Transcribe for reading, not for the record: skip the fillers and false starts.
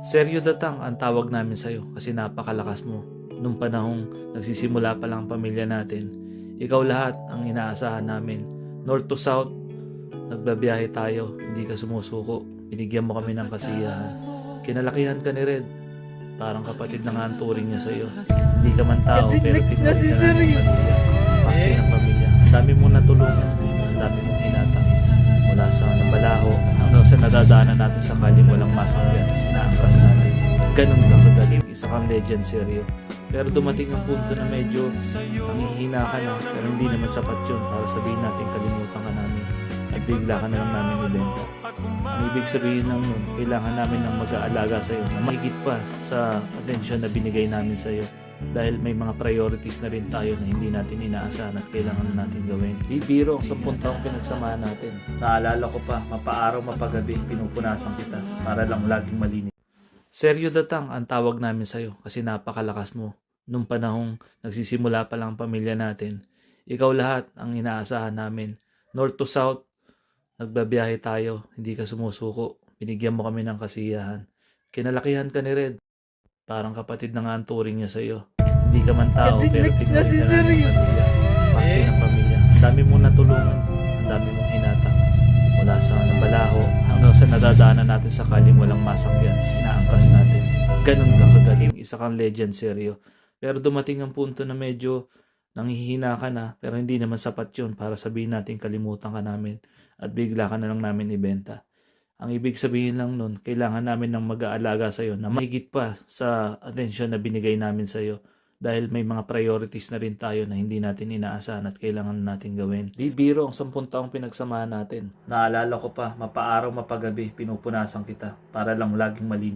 Seryo Datang ang tawag namin sa'yo kasi napakalakas mo. Nung panahong nagsisimula pa lang ang pamilya natin, ikaw lahat ang inaasahan namin. North to South, nagbabiyahe tayo, hindi ka sumusuko. Binigyan mo kami ng kasiyahan. Kinalakihan ka ni Red. Parang kapatid na nga ang turing niya sa'yo. Hindi ka man tao, pero tinuring ka namin pamilya. Pati ng pamilya. Ang dami mong natulungan. Ang dami mong hinatang. Mula sa nabalaho hanggang sa nadadaanan natin sa kaling walang masanggan. Inaangkas natin. Ganun ka kagaling. Isa kang legend, seryo. Pero dumating ang punto na medyo nanghihina ka na, pero hindi naman sapat yun para sabihin natin kalimutan ka namin at bigla ka na lang namin ibenta. Ang ibig sabihin lang nun, kailangan namin ng mag-aalaga sa'yo na mahigit pa sa atensyon na binigay namin sa'yo dahil may mga priorities na rin tayo na hindi natin inaasahan at kailangan natin gawin. Di biro ang 10 taong pinagsamahan natin. Naalala ko pa, mapaaraw mapagabi, pinupunasan kita para lang laging malinis. Seryo Datang ang tawag namin sa'yo kasi napakalakas mo. Nung panahong nagsisimula pa lang ang pamilya natin, ikaw lahat ang inaasahan namin. North to South, nagbabiyahe tayo, hindi ka sumusuko. Binigyan mo kami ng kasiyahan. Kinalakihan ka ni Red. Parang kapatid na nga ang turing niya sa'yo. Hindi ka man tao, pero tinuring ka namin pamilya. Pati ng pamilya. Ang dami mong natulungan. Ang dami mong hinatang. Mula sa nabalaho hanggang sa nadadaanan natin sa kaling walang masanggan. Inaangkas natin. Ganun ka kagaling. Isa kang legend, seryo. Pero dumating ang punto na medyo nanghihina ka na, pero hindi naman sapat yun para sabihin natin kalimutan ka namin at bigla ka na lang namin ibenta. Ang ibig sabihin lang nun, kailangan namin ng mag-aalaga sa'yo na mahigit pa sa atensyon na binigay namin sa'yo dahil may mga priorities na rin tayo na hindi natin inaasahan at kailangan natin gawin. Di biro ang 10 taong pinagsamahan natin. Naalala ko pa, mapaaraw mapagabi, pinupunasan kita para lang laging malinis.